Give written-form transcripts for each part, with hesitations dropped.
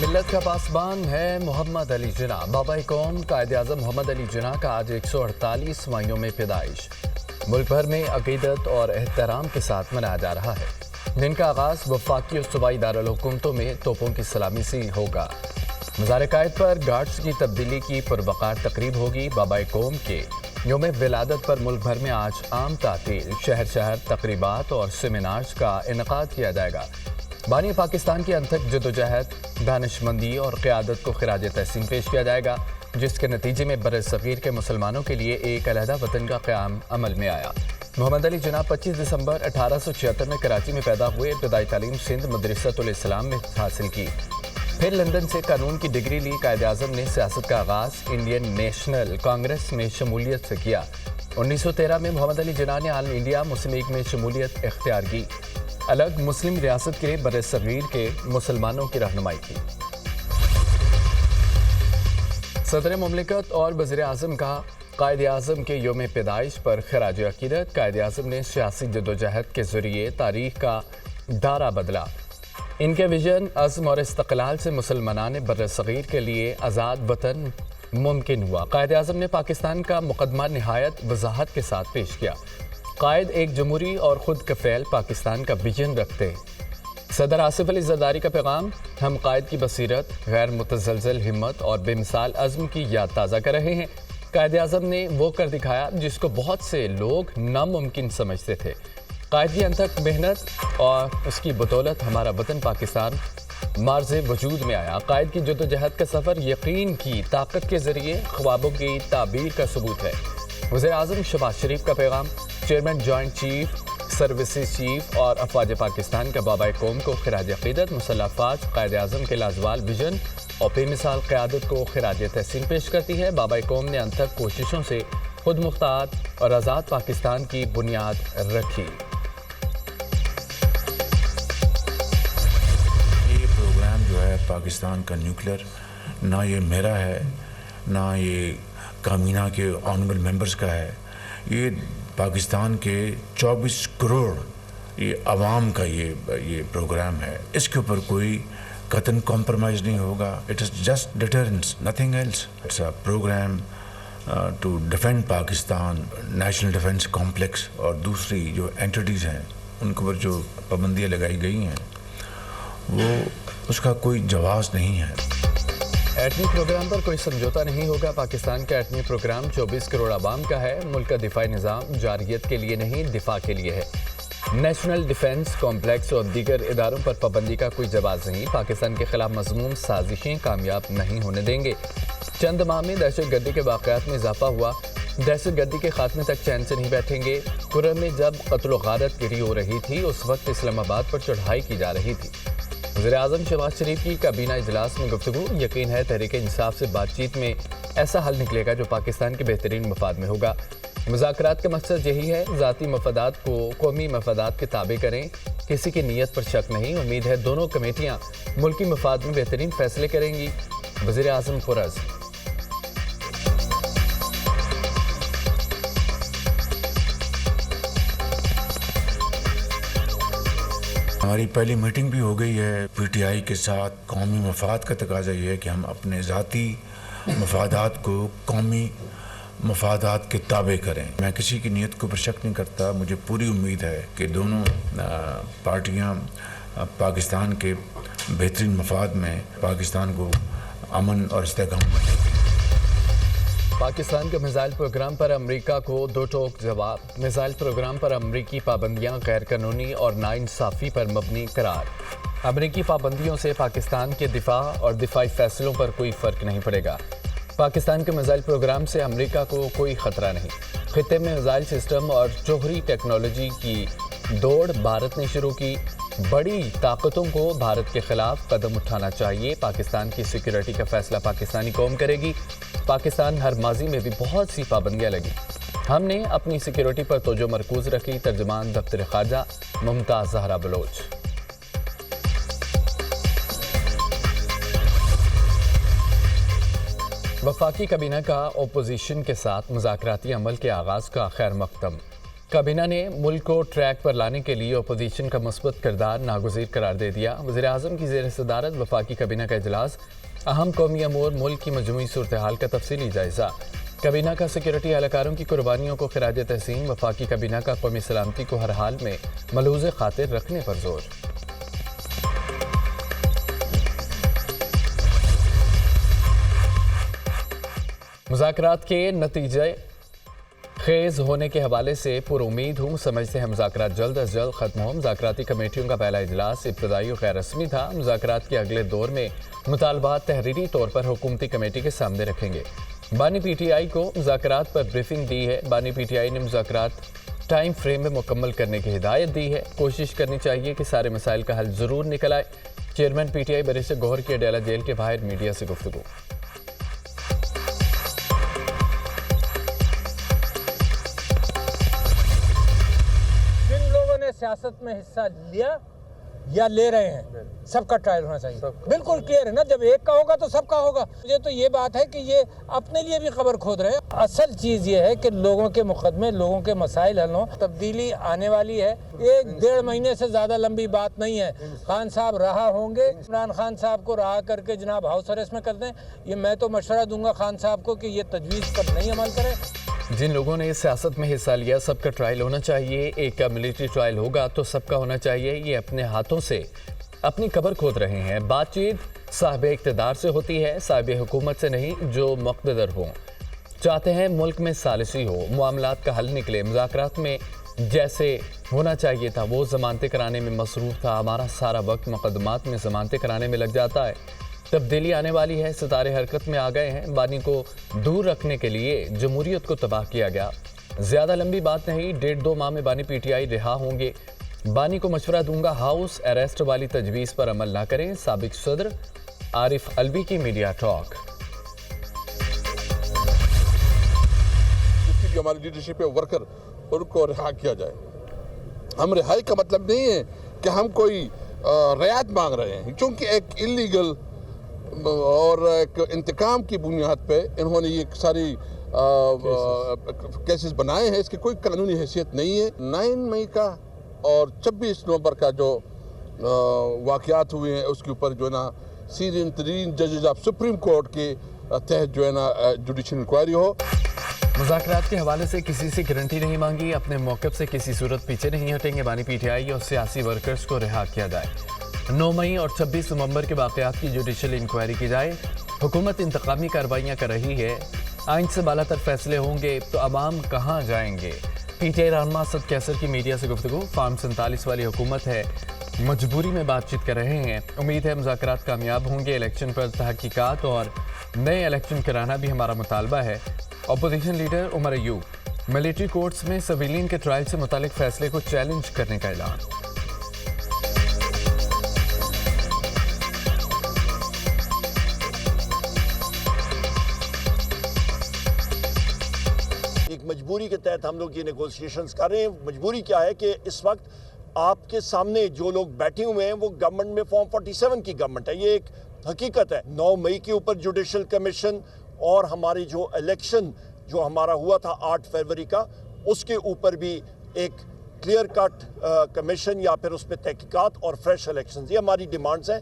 ملت کا پاسبان ہے محمد علی جناح۔ بابا قوم قائد اعظم محمد علی جناح کا آج 148واں یوم پیدائش ملک بھر میں عقیدت اور احترام کے ساتھ منایا جا رہا ہے، جن کا آغاز وفاقی اور صوبائی دارالحکومتوں میں توپوں کی سلامی سے ہوگا۔ مزار قائد پر گارڈز کی تبدیلی کی پروقار تقریب ہوگی۔ بابا قوم کے یوم ولادت پر ملک بھر میں آج عام تعطیل، شہر شہر تقریبات اور سیمینارز کا انعقاد کیا جائے گا۔ بانی پاکستان کی انتھک جدوجہد، دانشمندی اور قیادت کو خراج تحسین پیش کیا جائے گا، جس کے نتیجے میں برصغیر کے مسلمانوں کے لیے ایک علیحدہ وطن کا قیام عمل میں آیا۔ محمد علی جناح 25 دسمبر 1876 میں کراچی میں پیدا ہوئے۔ ابتدائی تعلیم سندھ مدرسۃ الاسلام میں حاصل کی، پھر لندن سے قانون کی ڈگری لی۔ قائد اعظم نے سیاست کا آغاز انڈین نیشنل کانگریس میں شمولیت سے کیا۔ 1913 میں محمد علی جناح نے آل انڈیا مسلم لیگ میں شمولیت اختیار کی، الگ مسلم ریاست کے لیے برصغیر کے مسلمانوں کی رہنمائی کی۔ صدر مملکت اور وزیر اعظم کا قائد اعظم کے یوم پیدائش پر خراج عقیدت۔ قائد اعظم نے سیاسی جدوجہد کے ذریعے تاریخ کا دارہ بدلا۔ ان کے ویژن، عزم اور استقلال سے مسلمانان برصغیر کے لیے آزاد وطن ممکن ہوا۔ قائد اعظم نے پاکستان کا مقدمہ نہایت وضاحت کے ساتھ پیش کیا۔ قائد ایک جمہوری اور خود کفیل پاکستان کا ویژن رکھتے ہیں۔ صدر آصف علی زرداری کا پیغام، ہم قائد کی بصیرت، غیر متزلزل ہمت اور بے مثال عزم کی یاد تازہ کر رہے ہیں۔ قائد اعظم نے وہ کر دکھایا جس کو بہت سے لوگ ناممکن سمجھتے تھے۔ قائد کی انتھک محنت اور اس کی بدولت ہمارا وطن پاکستان معرض وجود میں آیا۔ قائد کی جدوجہد کا سفر یقین کی طاقت کے ذریعے خوابوں کی تعبیر کا ثبوت ہے۔ وزیر اعظم شہباز شریف کا پیغام، chairman joint chief services chief اور افواج پاکستان کا بابا قوم کو خراج عقیدت۔ مسلح افواج قائد اعظم کے لازوال ویژن اور بے مثال قیادت کو خراج تحسین پیش کرتی ہے۔ بابا قوم نے انتھک کوششوں سے خود مختار اور آزاد پاکستان کی بنیاد رکھی۔ یہ پروگرام جو ہے پاکستان کا نیوکلیر، نہ یہ میرا ہے نہ یہ کابینہ کے آنریبل ممبرز کا ہے، یہ پاکستان کے 24 کروڑ یہ عوام کا یہ پروگرام ہے۔ اس کے اوپر کوئی قطعاً کمپرومائز نہیں ہوگا۔ It is just deterrence, nothing else. It's a programme to defend Pakistan, national defence complex اور دوسری جو اینٹیز ہیں ان کے اوپر جو پابندیاں لگائی گئی ہیں وہ اس کا کوئی جواز نہیں ہے۔ ایٹمی پروگرام پر کوئی سمجھوتا نہیں ہوگا۔ پاکستان کا ایٹمی پروگرام 24 کروڑ عوام کا ہے۔ ملک کا دفاعی نظام جارحیت کے لیے نہیں، دفاع کے لیے ہے۔ نیشنل ڈیفنس کمپلیکس اور دیگر اداروں پر پابندی کا کوئی جواز نہیں۔ پاکستان کے خلاف مذموم سازشیں کامیاب نہیں ہونے دیں گے۔ چند ماہ میں دہشت گردی کے واقعات میں اضافہ ہوا، دہشت گردی کے خاتمے تک چین سے نہیں بیٹھیں گے۔ کرم میں جب قتل و غارت گری ہو رہی تھی، اس وقت اسلام آباد پر چڑھائی کی جا رہی تھی۔ وزیر اعظم شہباز شریف کی کابینہ اجلاس میں گفتگو، یقین ہے تحریک انصاف سے بات چیت میں ایسا حل نکلے گا جو پاکستان کے بہترین مفاد میں ہوگا۔ مذاکرات کا مقصد یہی ہے، ذاتی مفادات کو قومی مفادات کے تابع کریں، کسی کی نیت پر شک نہیں۔ امید ہے دونوں کمیٹیاں ملکی مفاد میں بہترین فیصلے کریں گی۔ وزیر اعظم پرعزم۔ ہماری پہلی میٹنگ بھی ہو گئی ہے پی ٹی آئی کے ساتھ۔ قومی مفاد کا تقاضا یہ ہے کہ ہم اپنے ذاتی مفادات کو قومی مفادات کے تابع کریں۔ میں کسی کی نیت کے اوپر شک نہیں کرتا۔ مجھے پوری امید ہے کہ دونوں پارٹیاں پاکستان کے بہترین مفاد میں پاکستان کو امن اور استحکام بنائیں گے۔ پاکستان کے میزائل پروگرام پر امریکہ کو دو ٹوک جواب۔ میزائل پروگرام پر امریکی پابندیاں غیر قانونی اور ناانصافی پر مبنی قرار۔ امریکی پابندیوں سے پاکستان کے دفاع اور دفاعی فیصلوں پر کوئی فرق نہیں پڑے گا۔ پاکستان کے میزائل پروگرام سے امریکہ کو کوئی خطرہ نہیں۔ خطے میں میزائل سسٹم اور جوہری ٹیکنالوجی کی دوڑ بھارت نے شروع کی۔ بڑی طاقتوں کو بھارت کے خلاف قدم اٹھانا چاہیے۔ پاکستان کی سیکیورٹی کا فیصلہ پاکستانی قوم کرے گی۔ پاکستان ہر ماضی میں بھی بہت سی پابندیاں لگی، ہم نے اپنی سیکیورٹی پر توجہ مرکوز رکھی۔ ترجمان دفتر خارجہ ممتاز زہرا بلوچ۔ وفاقی کابینہ کا اپوزیشن کے ساتھ مذاکراتی عمل کے آغاز کا خیر مقدم۔ काबीना ने मुल्क को ट्रैक पर लाने के लिए अपोजिशन का मुस्बत किरदार नागुज़ीर करार दे दिया। वज़ीर आज़म की ज़ेर सदारत वफाकी काबीना का इजलास, अहम कौमी अमूर, मुल्क की मजमूई सूरत हाल का तफसीली जायज़ा। काबीना का सिक्योरिटी एहलकारों की कुर्बानियों को खिराज तहसीन, वफाकी काबीना का कौमी सलामती को हर हाल में मलूज़ खातिर रखने पर जोर। मुज़ाकरात के नतीजे खेज होने के हवाले से पुरुमीद हूँ, समझते हैं मुज़ाकरात जल्द अज जल्द ख़त्म हो। मुज़ाकराती कमेटियों का पहला इजलास इब्तदाई और गैर रस्मी था। मुज़ाकरात के अगले दौर में मुतालबात तहरीरी तौर पर हुकूमती कमेटी के सामने रखेंगे। बानी PTI को मुज़ाकरात पर ब्रीफिंग दी है। बानी PTI ने मुज़ाकरात टाइम फ्रेम में मुकम्मल करने की हिदायत दी है। कोशिश करनी चाहिए कि सारे मसाइल का हल ज़रूर निकल आए। चेयरमैन PTI बैरिस्टर गौहर की अडयाला जेल के बाहर मीडिया से गुफ्तगू। सियासत में हिस्सा लिया या ले रहे हैं, सबका ट्रायल होना चाहिए। बिल्कुल क्लियर है ना, जब एक का होगा तो सबका होगा। मुझे तो ये बात है कि ये अपने लिए भी खबर खोद रहे हैं। असल चीज़ ये है कि लोगों के मुकदमे, लोगों के मसाइल हल हों, तब्दीली आने वाली है। 1-1.5 महीने से ज़्यादा लंबी बात नहीं है। खान साहब रहा होंगे, इमरान खान साहब को रहा करके जनाब हाउस अरेस्ट में कर दें। ये मैं तो मशवरा दूंगा खान साहब को कि ये तजवीज़ पर नहीं अमल करें। जिन लोगों ने इस सियासत में हिस्सा लिया, सबका ट्रायल होना चाहिए। एक का मिलिट्री ट्रायल होगा तो सबका होना चाहिए। ये अपने हाथों से अपनी कब्र खोद रहे हैं। बातचीत साहिब इक़्तिदार से होती है, साहिब हुकूमत से नहीं जो मुक़्तदर हो। चाहते हैं मुल्क में सालिसी हो, मामलात का हल निकले। मुज़ाकरात में जैसे होना चाहिए था वो ज़मानतें कराने में मसरूफ़ था। हमारा सारा वक्त मुक़दमात में ज़मानतें कराने में लग जाता है। तब्दीली आने वाली है, सितारे हरकत में आ गए हैं। बानी को दूर रखने के लिए जमहूरियत को तबाह किया गया। ज़्यादा लंबी बात नहीं, 1.5-2 माह में बानी PTI रिहा होंगे। बानी को मशवरा दूंगा हाउस अरेस्ट वाली तजवीज़ पर अमल ना करें। साबिक सदर आरिफ अलवी की मीडिया टॉक। जिसकी भी हमारी लीडरशिप है वर्कर, उनको रिहा किया जाए। हम रिहाई का मतलब नहीं है कि हम कोई रियायत मांग रहे हैं, क्योंकि एक इलीगल और एक इंतकाम की बुनियाद पे इन्होंने ये सारी केसेस बनाए हैं। इसकी कोई कानूनी हैसियत नहीं है। 9 मई का और 26 नवंबर का जो वाक़यात हुए हैं उसके ऊपर जो है ना सीनियर तरीन जजेस ऑफ सुप्रीम कोर्ट के तहत जो है ना जुडिशल इंक्वायरी हो। मुज़ाकरात के हवाले से किसी से गारंटी नहीं मांगी। अपने मौक़िफ़ से किसी सूरत पीछे नहीं हटेंगे। बानी PTI और सियासी वर्कर्स को रिहा किया जाए। 9 मई और 26 नवंबर के वाक़यात की जुडिशल इंक्वायरी की जाए। हुकूमत इंतकामी कार्रवाइयाँ कर रही है। आइन से बालातर फैसले होंगे तो अवाम कहाँ जाएंगे। PTI रहनुमा असद कैसर की मीडिया से गुफ्तगू। फार्म 47 वाली हुकूमत है, मजबूरी में बातचीत कर रहे हैं। उम्मीद है मुज़ाकरात कामयाब होंगे। इलेक्शन पर तहकीकात और नए इलेक्शन कराना भी हमारा मुतालबा है। Opposition leader Umar Ayub, military courts में सिविलियन के ट्रायल से मुतालिक फैसले को चैलेंज करने का ऐलान। एक मजबूरी के तहत हम लोग ये नेगोशिएशंस कर रहे हैं। मजबूरी क्या है कि इस वक्त आपके सामने जो लोग बैठे हुए हैं वो गवर्नमेंट में फॉर्म 47 की गवर्नमेंट है। ये एक हकीकत है। 9 मई के ऊपर जुडिशल कमीशन और हमारी जो इलेक्शन जो हमारा हुआ था 8 फरवरी का, उसके ऊपर भी एक क्लियर कट कमीशन या फिर उस पर तहकीकात और फ्रेश इलेक्शन, ये हमारी डिमांड्स हैं।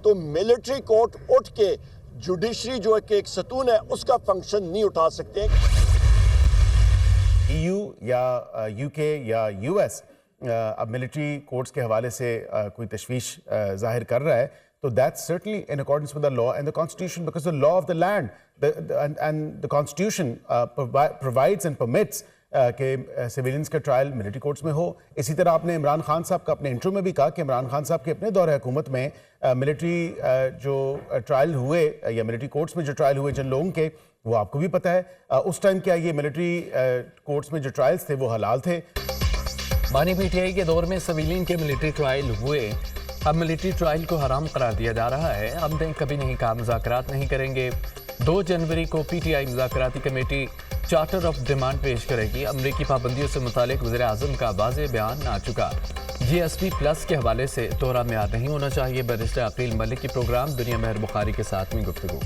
तो मिलिट्री कोर्ट उठ के जुडिशरी जो एक सतून है उसका फंक्शन नहीं उठा सकते। EU या UK या US अब मिलिट्री कोर्ट्स के हवाले से कोई तशवीश जाहिर कर रहा है, तो that's certainly in accordance with the law and the constitution, because the law of the land and the constitution provides and permits कि सिविलियंस का ट्रायल मिलिट्री कोर्ट्स में हो। इसी तरह आपने इमरान खान साहब का अपने इंटरव्यू में भी कहा कि इमरान खान साहब के अपने दौर हुकूमत में मिलिट्री जो ट्रायल हुए या मिलिट्री कोर्ट्स में जो ट्रायल हुए जिन लोगों के, वो आपको भी पता है। उस टाइम क्या ये मिलिट्री कोर्ट्स में जो ट्रायल्स थे वो हलाल थे? बानी PTI के दौर में सिविलियन के मिलिट्री ट्रायल हुए, अब मिलिट्री ट्रायल को हराम करार दिया जा रहा है। हमने कभी नहीं कहा मुज़ाकरात नहीं करेंगे। 2 जनवरी को PTI मुज़ाकराती कमेटी चार्टर ऑफ डिमांड पेश करेगी। अमरीकी पाबंदियों से मुतालिक वज़ीर आज़म का वाज़ेह बयान आ चुका। GSP+ के हवाले से दोहरा मेयार नहीं होना चाहिए। बैरिस्टर अकील मलिक की प्रोग्राम दुनिया महर बुखारी के साथ में गुफ्तगू।